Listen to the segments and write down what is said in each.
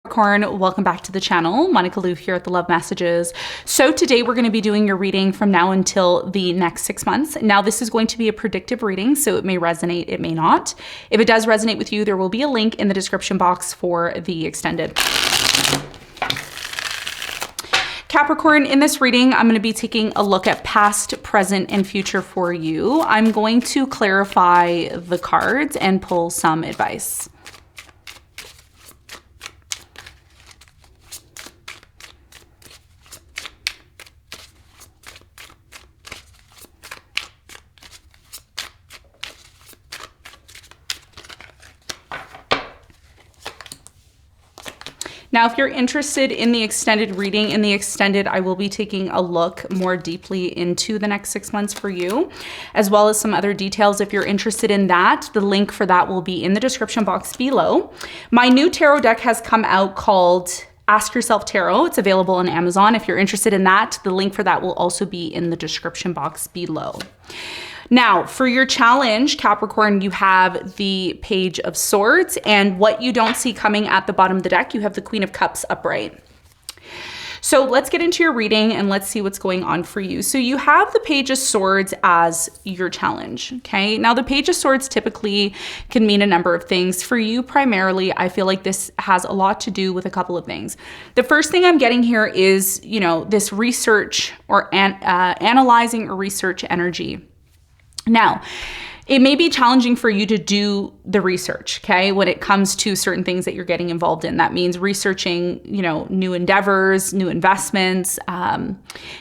Capricorn, welcome back to the channel. Monica LUVE here at the Love Messages. So today we're going to be doing your reading from now until the next 6 months. Now this is going to be a predictive reading, so it may resonate, it may not. If it does resonate with you, there will be a link in the description box for the extended. Capricorn, in this reading, I'm going to be taking a look at past, present, and future for you. I'm going to clarify the cards and pull some advice. Now, if you're interested in the extended reading, in the extended, I will be taking a look more deeply into the next 6 months for you, as well as some other details. If you're interested in that, the link for that will be in the description box below. My new tarot deck has come out called Ask Yourself Tarot. It's available on Amazon. If you're interested in that, the link for that will also be in the description box below. Now, for your challenge, Capricorn, you have the Page of Swords, and what you don't see coming at the bottom of the deck, you have the Queen of Cups upright. So let's get into your reading and let's see what's going on for you. So you have the Page of Swords as your challenge, okay? Now the Page of Swords typically can mean a number of things. For you primarily, I feel like this has a lot to do with a couple of things. The first thing I'm getting here is, you know, this research or analyzing or research energy. Now, it may be challenging for you to do the research, okay, when it comes to certain things that you're getting involved in. That means researching, you know, new endeavors, new investments,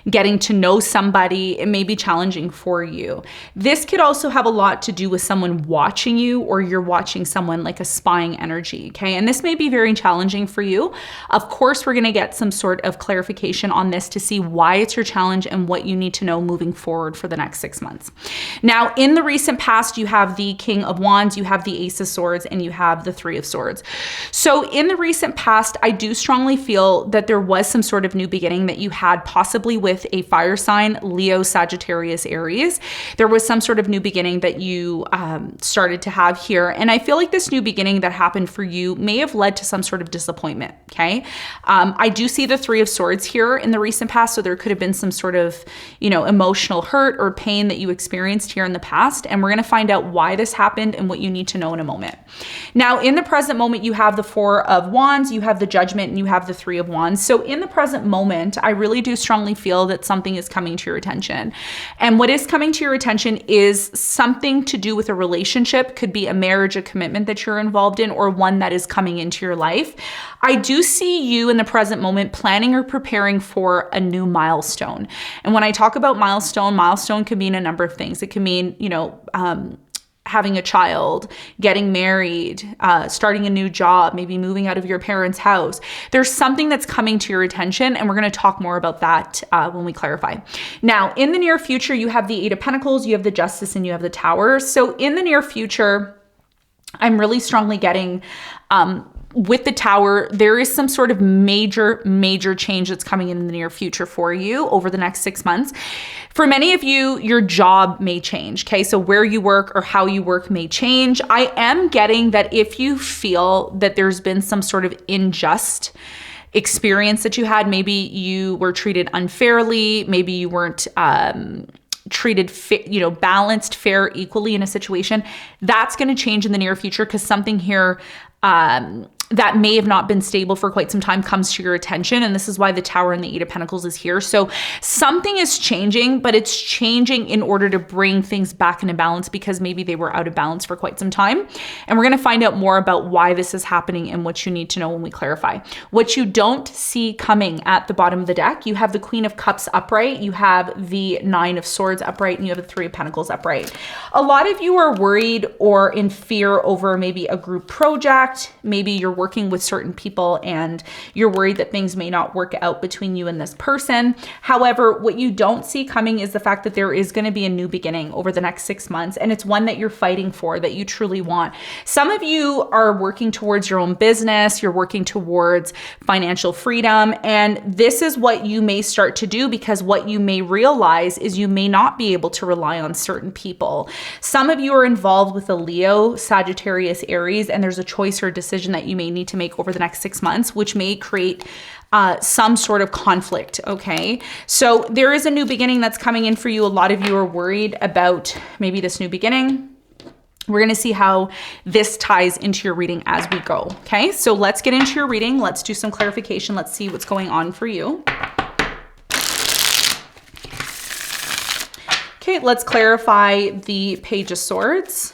getting to know somebody. It may be challenging for you. This could also have a lot to do with someone watching you, or you're watching someone, like a spying energy, okay? And this may be very challenging for you. Of course, we're going to get some sort of clarification on this to see why it's your challenge and what you need to know moving forward for the next 6 months. Now, in the recent past, you have the King of Wands, you have the Ace of Swords, and you have the Three of Swords. So in the recent past, I do strongly feel that there was some sort of new beginning that you had, possibly with a fire sign, Leo, Sagittarius, Aries. There was some sort of new beginning that you started to have here. And I feel like this new beginning that happened for you may have led to some sort of disappointment, okay? I do see the Three of Swords here in the recent past, so there could have been some sort of, you know, emotional hurt or pain that you experienced here in the past. And we're going to find out why this happened and what you need to know in a moment. Now, in the present moment, you have the Four of Wands, you have the Judgment, and you have the Three of Wands. So in the present moment, I really do strongly feel that something is coming to your attention. And what is coming to your attention is something to do with a relationship, could be a marriage, a commitment that you're involved in, or one that is coming into your life. I do see you in the present moment planning or preparing for a new milestone. And when I talk about milestone could mean a number of things. It can mean, you know, having a child, getting married, starting a new job, maybe moving out of your parents' house. There's something that's coming to your attention, and we're going to talk more about that when we clarify. Now, in the near future, you have the Eight of Pentacles, you have the Justice, and you have the Tower. So in the near future, I'm really strongly getting with the Tower, there is some sort of major change that's coming in the near future for you over the next 6 months. For many of you, your job may change, okay? So where you work or how you work may change. I am getting that if you feel that there's been some sort of unjust experience that you had, maybe you were treated unfairly, maybe you weren't treated, balanced, fair, equally in a situation, that's going to change in the near future, because something here that may have not been stable for quite some time comes to your attention. And this is why the Tower and the Eight of Pentacles is here. So something is changing, but it's changing in order to bring things back into balance, because maybe they were out of balance for quite some time. And we're going to find out more about why this is happening and what you need to know when we clarify. What you don't see coming at the bottom of the deck, you have the Queen of Cups upright, you have the Nine of Swords upright, and you have the Three of Pentacles upright. A lot of you are worried or in fear over maybe a group project. Maybe you're working with certain people and you're worried that things may not work out between you and this person. However, what you don't see coming is the fact that there is going to be a new beginning over the next 6 months, and it's one that you're fighting for, that you truly want. Some of you are working towards your own business, you're working towards financial freedom, and this is what you may start to do, because what you may realize is you may not be able to rely on certain people. Some of you are involved with a Leo, Sagittarius, Aries, and there's a choice or a decision that you may may need to make over the next 6 months, which may create some sort of conflict, okay? So there is a new beginning that's coming in for you. A lot of you are worried about maybe this new beginning. We're going to see how this ties into your reading as we go, okay? So let's get into your reading. Let's do some clarification. Let's see what's going on for you. Okay, let's clarify the Page of Swords.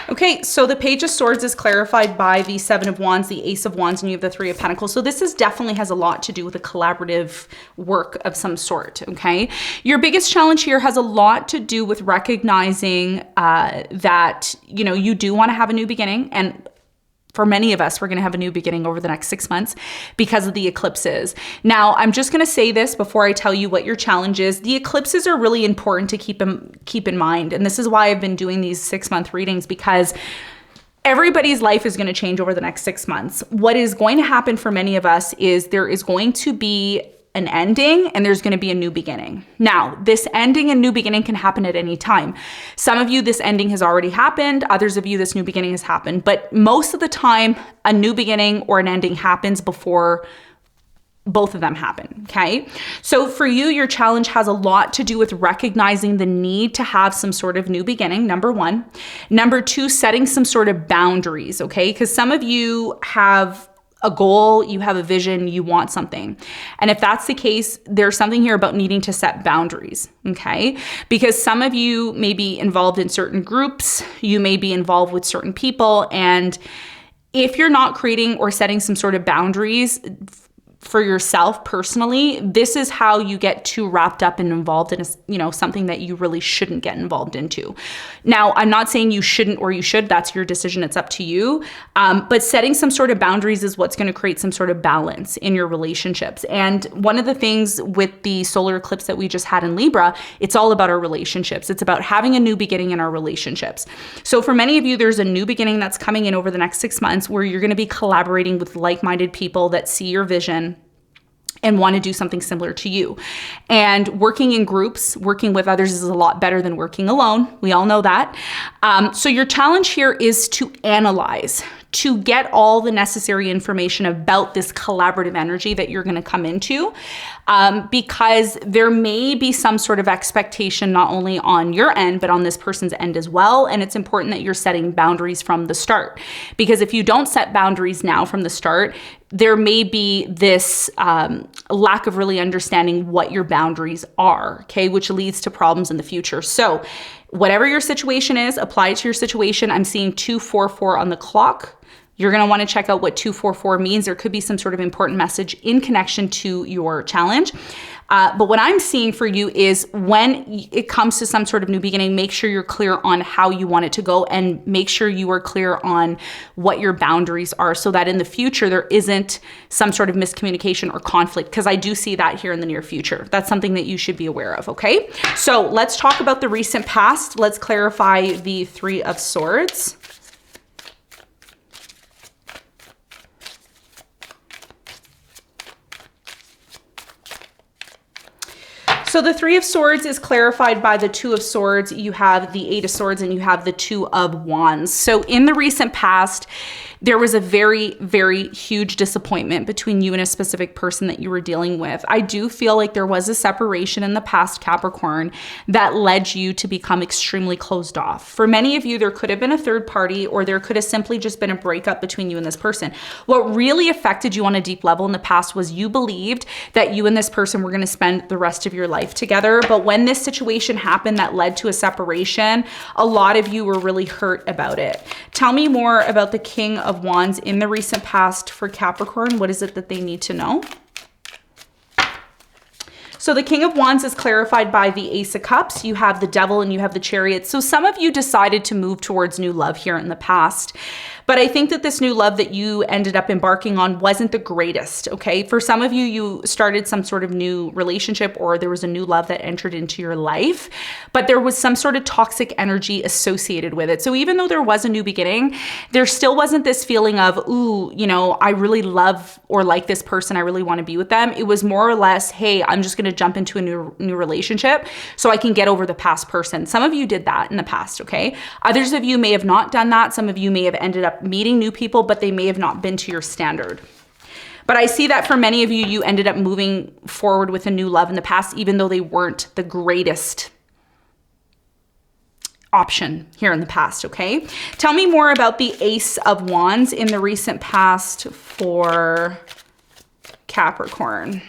Okay, so the Page of Swords is clarified by the Seven of Wands, the Ace of Wands, and you have the Three of Pentacles. So this definitely has a lot to do with a collaborative work of some sort, okay? Your biggest challenge here has a lot to do with recognizing that, you know, you do want to have a new beginning. And for many of us, we're going to have a new beginning over the next 6 months because of the eclipses. Now, I'm just going to say this before I tell you what your challenge is. The eclipses are really important to keep in mind. And this is why I've been doing these 6-month readings, because everybody's life is going to change over the next 6 months. What is going to happen for many of us is there is going to be an ending and there's going to be a new beginning. Now, this ending and new beginning can happen at any time. Some of you, this ending has already happened. Others of you, this new beginning has happened. But most of the time, a new beginning or an ending happens before both of them happen, okay? So for you, your challenge has a lot to do with recognizing the need to have some sort of new beginning, number one. Number two, setting some sort of boundaries, okay? Because some of you have a goal, you have a vision, you want something. And if that's the case, there's something here about needing to set boundaries, okay? Because some of you may be involved in certain groups, you may be involved with certain people, and if you're not creating or setting some sort of boundaries for yourself personally, this is how you get too wrapped up and involved in something that you really shouldn't get involved into. Now, I'm not saying you shouldn't or you should. That's your decision. It's up to you. But setting some sort of boundaries is what's going to create some sort of balance in your relationships. And one of the things with the solar eclipse that we just had in Libra, it's all about our relationships. It's about having a new beginning in our relationships. So for many of you, there's a new beginning that's coming in over the next 6 months where you're going to be collaborating with like-minded people that see your vision and want to do something similar to you. And working in groups, working with others is a lot better than working alone. We all know that. So your challenge here is to analyze, to get all the necessary information about this collaborative energy that you're going to come into, because there may be some sort of expectation not only on your end, but on this person's end as well. And it's important that you're setting boundaries from the start, because if you don't set boundaries now from the start, there may be this lack of really understanding what your boundaries are, okay, which leads to problems in the future. So whatever your situation is, apply it to your situation. I'm seeing 244 on the clock. You're going to want to check out what 244 means. There could be some sort of important message in connection to your challenge. But what I'm seeing for you is when it comes to some sort of new beginning, make sure you're clear on how you want it to go and make sure you are clear on what your boundaries are so that in the future there isn't some sort of miscommunication or conflict, because I do see that here in the near future. That's something that you should be aware of, okay? So let's talk about the recent past. Let's clarify the Three of Swords. So the Three of Swords is clarified by the Two of Swords. You have the Eight of Swords and you have the Two of Wands. So in the recent past, there was a very, very huge disappointment between you and a specific person that you were dealing with. I do feel like there was a separation in the past, Capricorn, that led you to become extremely closed off. For many of you, there could have been a third party, or there could have simply just been a breakup between you and this person. What really affected you on a deep level in the past was you believed that you and this person were going to spend the rest of your life together. But when this situation happened that led to a separation, a lot of you were really hurt about it. Tell me more about the King of Wands in the recent past for Capricorn. What is it that they need to know? So the King of Wands is clarified by the Ace of Cups. You have the Devil and you have the Chariot. So some of you decided to move towards new love here in the past. But I think that this new love that you ended up embarking on wasn't the greatest, okay? For some of you, you started some sort of new relationship, or there was a new love that entered into your life, but there was some sort of toxic energy associated with it. So even though there was a new beginning, there still wasn't this feeling of, ooh, you know, I really love or like this person, I really want to be with them. It was more or less, hey, I'm just going to jump into a new relationship so I can get over the past person. Some of you did that in the past, okay? Others of you may have not done that. Some of you may have ended up meeting new people, but they may have not been to your standard. But I see that for many of you, you ended up moving forward with a new love in the past, even though they weren't the greatest option here in the past, okay? Tell me more about the Ace of Wands in the recent past for Capricorn.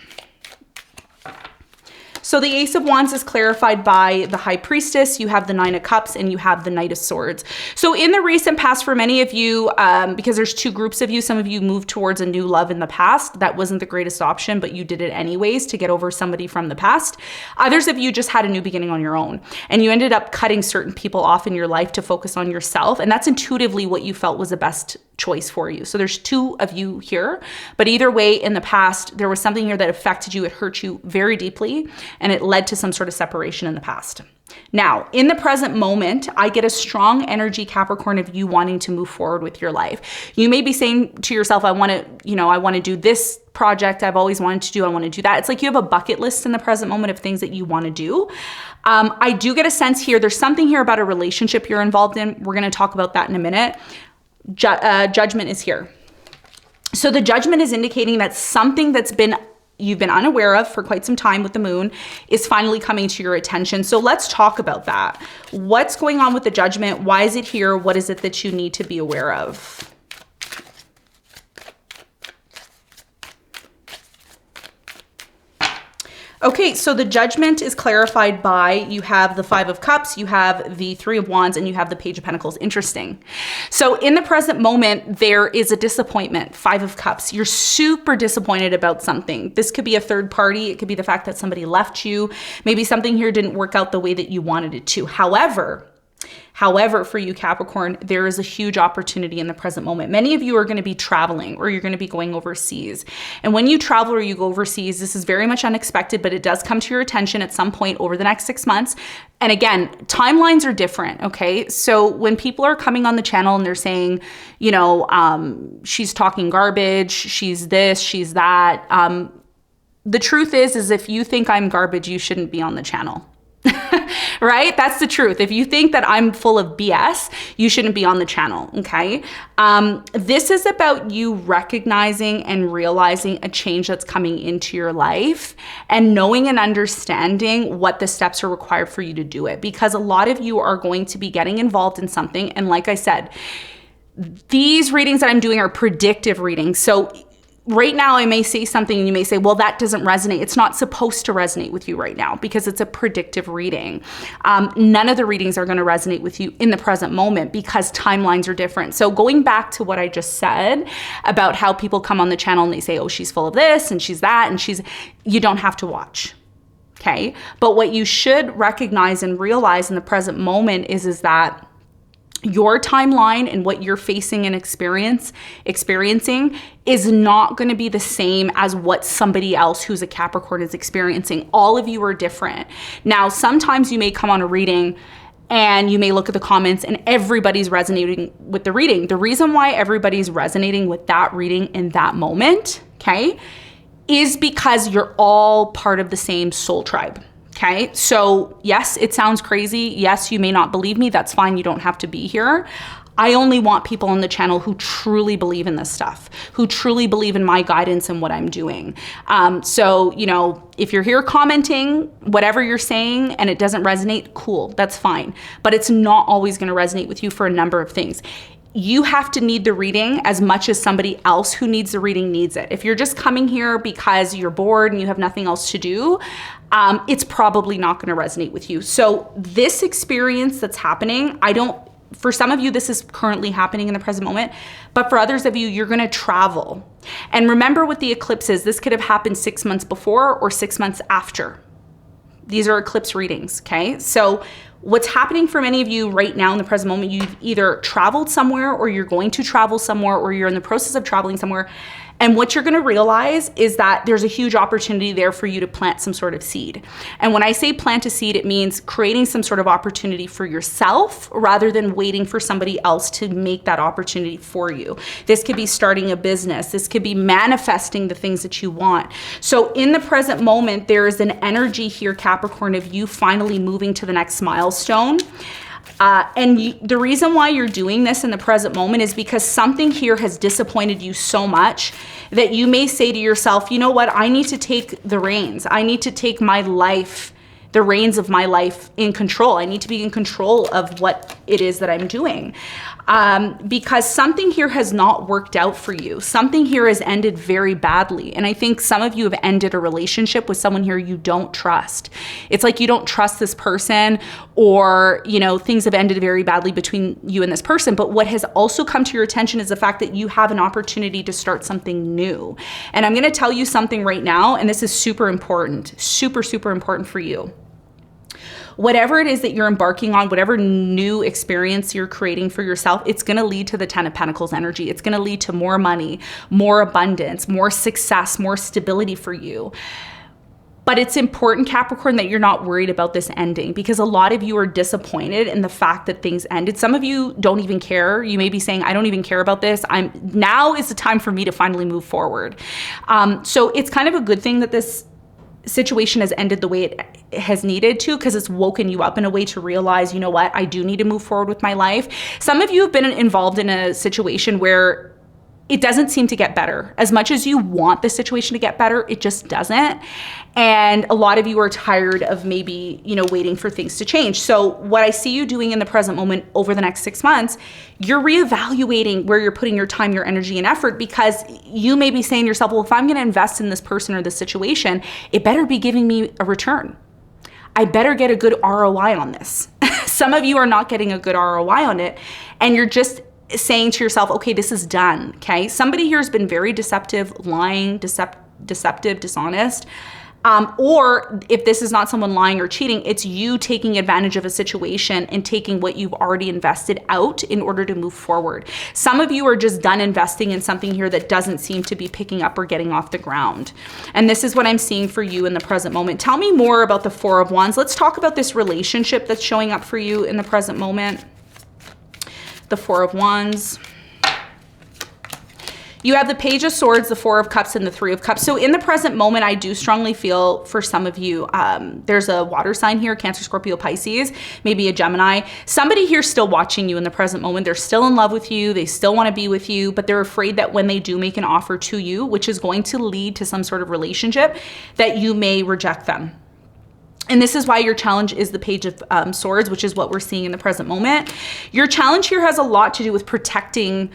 So the Ace of Wands is clarified by the High Priestess. You have the Nine of Cups and you have the Knight of Swords. So in the recent past, for many of you, because there's two groups of you, some of you moved towards a new love in the past. That wasn't the greatest option, but you did it anyways to get over somebody from the past. Others of you just had a new beginning on your own, and you ended up cutting certain people off in your life to focus on yourself. And that's intuitively what you felt was the best choice for you. So there's two of you here, but either way, in the past, there was something here that affected you. It hurt you very deeply, and it led to some sort of separation in the past. Now, in the present moment, I get a strong energy, Capricorn, of you wanting to move forward with your life. You may be saying to yourself, I want to do this project I've always wanted to do. I want to do that. It's like you have a bucket list in the present moment of things that you want to do. I do get a sense here, there's something here about a relationship you're involved in. We're going to talk about that in a minute. Judgment is here. So the Judgment is indicating that something you've been unaware of for quite some time with the Moon is finally coming to your attention. So let's talk about that. What's going on with the Judgment? Why is it here? What is it that you need to be aware of? Okay, so the Judgment is clarified by, you have the Five of Cups, you have the Three of Wands, and you have the Page of Pentacles. Interesting. So in the present moment, there is a disappointment. Five of Cups. You're super disappointed about something. This could be a third party. It could be the fact that somebody left you. Maybe something here didn't work out the way that you wanted it to. However, for you, Capricorn, there is a huge opportunity in the present moment. Many of you are going to be traveling, or you're going to be going overseas. And when you travel or you go overseas, this is very much unexpected, but it does come to your attention at some point over the next 6 months. And again, timelines are different, okay? So when people are coming on the channel and they're saying, you know, she's talking garbage, she's this, she's that. The truth is if you think I'm garbage, you shouldn't be on the channel. Right? That's the truth. If you think that I'm full of BS, you shouldn't be on the channel, okay? This is about you recognizing and realizing a change that's coming into your life and knowing and understanding what the steps are required for you to do it. Because a lot of you are going to be getting involved in something. And like I said, these readings that I'm doing are predictive readings. So right now I may say something and you may say, well, that doesn't resonate. It's not supposed to resonate with you right now because it's a predictive reading. None of the readings are going to resonate with you in the present moment because timelines are different. So going back to what I just said about how people come on the channel and they say, oh, she's full of this and she's that, and you don't have to watch. Okay. But what you should recognize and realize in the present moment is that your timeline and what you're facing and experiencing is not going to be the same as what somebody else who's a Capricorn is experiencing. All of you are different. Now, sometimes you may come on a reading and you may look at the comments and everybody's resonating with the reading. The reason why everybody's resonating with that reading in that moment, okay, is because you're all part of the same soul tribe. Okay, so yes, it sounds crazy. Yes, you may not believe me. That's fine. You don't have to be here. I only want people on the channel who truly believe in this stuff, who truly believe in my guidance and what I'm doing. So, you know, if you're here commenting, whatever you're saying, and it doesn't resonate, cool, that's fine. But it's not always going to resonate with you for a number of things. You have to need the reading as much as somebody else who needs the reading needs it. If you're just coming here because you're bored and you have nothing else to do, it's probably not going to resonate with you. So this experience that's happening, for some of you, this is currently happening in the present moment, but for others of you, you're going to travel. And remember what the eclipse is. This could have happened 6 months before or 6 months after. These are eclipse readings, okay? So what's happening for many of you right now in the present moment, you've either traveled somewhere or you're going to travel somewhere or you're in the process of traveling somewhere. And what you're gonna realize is that there's a huge opportunity there for you to plant some sort of seed. And when I say plant a seed, it means creating some sort of opportunity for yourself rather than waiting for somebody else to make that opportunity for you. This could be starting a business. This could be manifesting the things that you want. So in the present moment, there is an energy here, Capricorn, of you finally moving to the next milestone. The reason why you're doing this in the present moment is because something here has disappointed you so much that you may say to yourself, you know what, I need to take the reins. I need to take my life, the reins of my life in control. I need to be in control of what it is that I'm doing. Because something here has not worked out for you. Something here has ended very badly. And I think some of you have ended a relationship with someone here you don't trust. It's like you don't trust this person, or, you know, things have ended very badly between you and this person. But what has also come to your attention is the fact that you have an opportunity to start something new. And I'm going to tell you something right now, and this is super important, super, super important for you. Whatever it is that you're embarking on, whatever new experience you're creating for yourself, it's going to lead to the 10 of Pentacles energy. It's going to lead to more money, more abundance, more success, more stability for you. But it's important, Capricorn, that you're not worried about this ending, because a lot of you are disappointed in the fact that things ended. Some of you don't even care. You may be saying, I don't even care about this. Now is the time for me to finally move forward. So it's kind of a good thing that this situation has ended the way it has needed to, because it's woken you up in a way to realize, you know what, I do need to move forward with my life. Some of you have been involved in a situation where it doesn't seem to get better. As much as you want the situation to get better, it just doesn't. And a lot of you are tired of maybe, you know, waiting for things to change. So what I see you doing in the present moment over the next 6 months, you're reevaluating where you're putting your time, your energy, and effort, because you may be saying to yourself, well, if I'm going to invest in this person or this situation, it better be giving me a return. I better get a good ROI on this. Some of you are not getting a good ROI on it, and you're just saying to yourself, okay, this is done, okay? Somebody here has been very deceptive, lying, deceptive, dishonest. Or if this is not someone lying or cheating, it's you taking advantage of a situation and taking what you've already invested out in order to move forward. Some of you are just done investing in something here that doesn't seem to be picking up or getting off the ground. And this is what I'm seeing for you in the present moment. Tell me more about the Four of Wands. Let's talk about this relationship that's showing up for you in the present moment. The Four of Wands. You have the Page of Swords, the Four of Cups, and the Three of Cups. So in the present moment, I do strongly feel for some of you, there's a water sign here, Cancer, Scorpio, Pisces, maybe a Gemini. Somebody here still watching you in the present moment. They're still in love with you. They still want to be with you, but they're afraid that when they do make an offer to you, which is going to lead to some sort of relationship, that you may reject them. And this is why your challenge is the Page of Swords, which is what we're seeing in the present moment. Your challenge here has a lot to do with protecting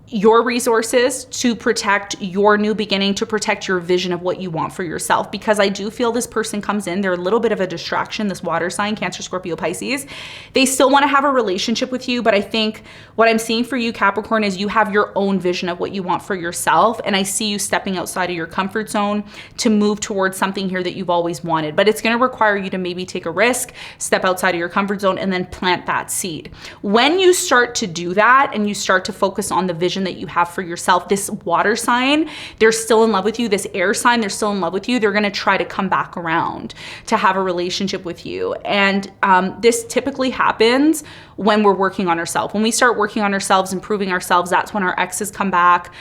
your resources, to protect your new beginning, to protect your vision of what you want for yourself. Because I do feel this person comes in, they're a little bit of a distraction, this water sign, Cancer, Scorpio, Pisces. They still want to have a relationship with you, but I think what I'm seeing for you, Capricorn, is you have your own vision of what you want for yourself. And I see you stepping outside of your comfort zone to move towards something here that you've always wanted. But it's going to require you to maybe take a risk, step outside of your comfort zone, and then plant that seed. When you start to do that and you start to focus on the vision that you have for yourself, this water sign, they're still in love with you. This air sign, they're still in love with you. They're going to try to come back around to have a relationship with you. And this typically happens when we're working on ourselves. When we start working on ourselves, improving ourselves, that's when our exes come back.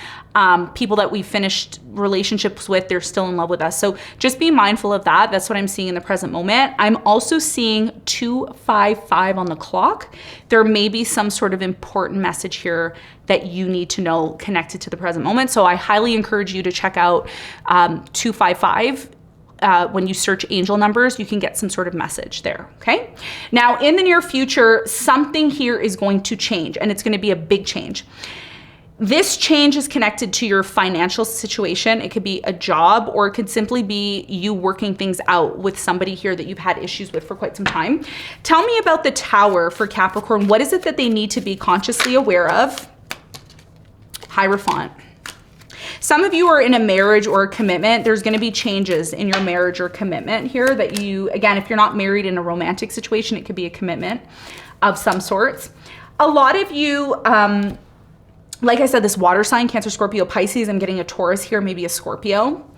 People that we finished relationships with, they're still in love with us. So just be mindful of that. That's what I'm seeing in the present moment. I'm also seeing 255 on the clock. There may be some sort of important message here that you need to know connected to the present moment. So I highly encourage you to check out 255. When you search angel numbers, you can get some sort of message there, okay? Now, in the near future, something here is going to change, and it's going to be a big change. This change is connected to your financial situation. It could be a job, or it could simply be you working things out with somebody here that you've had issues with for quite some time. Tell me about the Tower for Capricorn. What is it that they need to be consciously aware of? Hierophant. Some of you are in a marriage or a commitment. There's going to be changes in your marriage or commitment here that you, again, if you're not married in a romantic situation, it could be a commitment of some sorts. A lot of you, like I said, this water sign, Cancer, Scorpio, Pisces, I'm getting a Taurus here, maybe a Scorpio.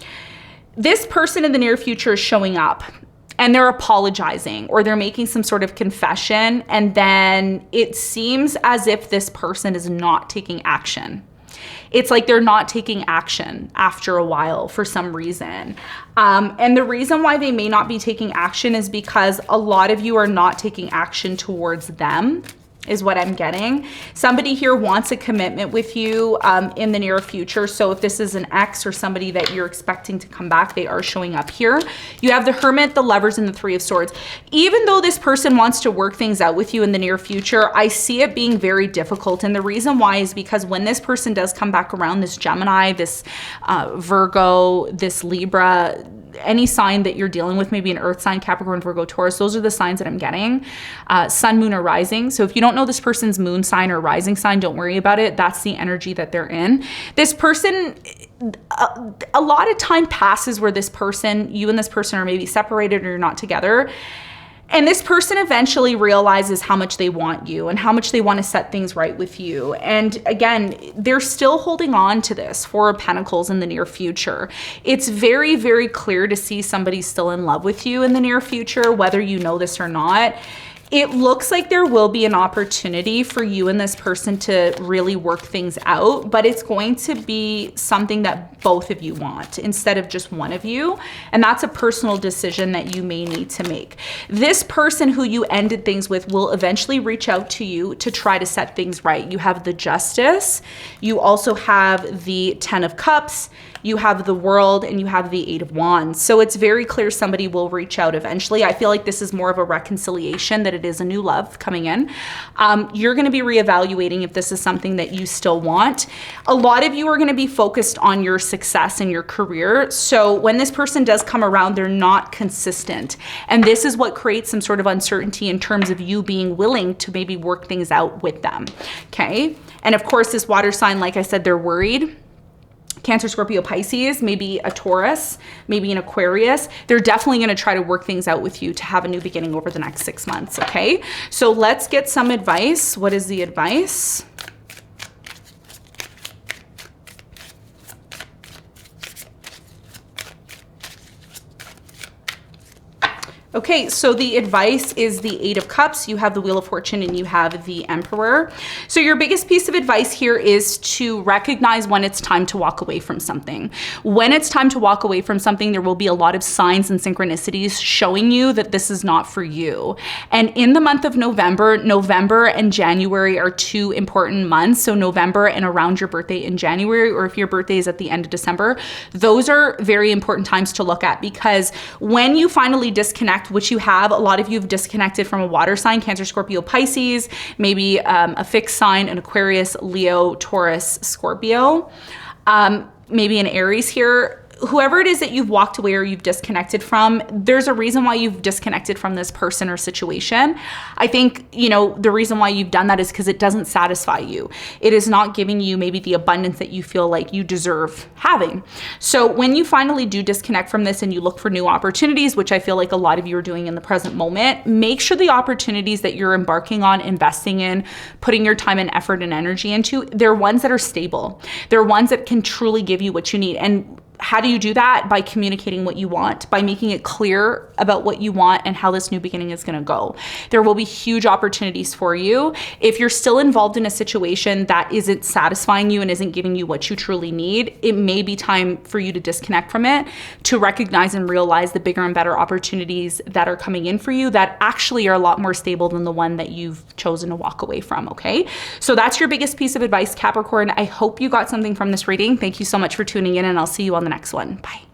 This person in the near future is showing up and they're apologizing or they're making some sort of confession. And then it seems as if this person is not taking action. It's like they're not taking action after a while for some reason. And the reason why they may not be taking action is because a lot of you are not taking action towards them, is what I'm getting. Somebody here wants a commitment with you in the near future. So if this is an ex or somebody that you're expecting to come back, they are showing up here. You have the Hermit, the Lovers, and the Three of Swords. Even though this person wants to work things out with you in the near future, I see it being very difficult. And the reason why is because when this person does come back around, this Gemini, this Virgo, this Libra, any sign that you're dealing with, maybe an earth sign, Capricorn, Virgo, Taurus, those are the signs that I'm getting. Sun, moon, or rising. So if you don't know this person's moon sign or rising sign, don't worry about it. That's the energy that they're in. This person, a lot of time passes where this person, you and this person are maybe separated or you're not together. And this person eventually realizes how much they want you and how much they want to set things right with you. And again, they're still holding on to this Four of Pentacles in the near future. It's very, very clear to see somebody still in love with you in the near future, whether you know this or not. It looks like there will be an opportunity for you and this person to really work things out, but it's going to be something that both of you want instead of just one of you. And that's a personal decision that you may need to make. This person who you ended things with will eventually reach out to you to try to set things right. You have the Justice. You also have the Ten of Cups. You have the World, and you have the Eight of Wands. So it's very clear somebody will reach out eventually. I feel like this is more of a reconciliation than it is a new love coming in. You're going to be reevaluating if this is something that you still want. A lot of you are going to be focused on your success in your career. So when this person does come around, they're not consistent. And this is what creates some sort of uncertainty in terms of you being willing to maybe work things out with them. Okay. And of course, this water sign, like I said, they're worried. Cancer, Scorpio, Pisces, maybe a Taurus, maybe an Aquarius. They're definitely going to try to work things out with you to have a new beginning over the next 6 months. Okay. So let's get some advice. What is the advice? Okay, so the advice is the Eight of Cups. You have the Wheel of Fortune and you have the Emperor. So your biggest piece of advice here is to recognize when it's time to walk away from something. When it's time to walk away from something, there will be a lot of signs and synchronicities showing you that this is not for you. And in the month of November, November and January are two important months. So November and around your birthday in January, or if your birthday is at the end of December, those are very important times to look at, because when you finally disconnect, which you have, a lot of you have disconnected from a water sign, Cancer, Scorpio, Pisces, maybe a fixed sign, an Aquarius, Leo, Taurus, Scorpio, maybe an Aries here. Whoever it is that you've walked away or you've disconnected from, there's a reason why you've disconnected from this person or situation. I think, you know, the reason why you've done that is because it doesn't satisfy you. It is not giving you maybe the abundance that you feel like you deserve having. So when you finally do disconnect from this and you look for new opportunities, which I feel like a lot of you are doing in the present moment, make sure the opportunities that you're embarking on, investing in, putting your time and effort and energy into, they're ones that are stable. They're ones that can truly give you what you need. And how do you do that? By communicating what you want, by making it clear about what you want and how this new beginning is going to go. There will be huge opportunities for you. If you're still involved in a situation that isn't satisfying you and isn't giving you what you truly need, it may be time for you to disconnect from it, to recognize and realize the bigger and better opportunities that are coming in for you that actually are a lot more stable than the one that you've chosen to walk away from. Okay. So that's your biggest piece of advice, Capricorn. I hope you got something from this reading. Thank you so much for tuning in, and I'll see you on the next one. Bye.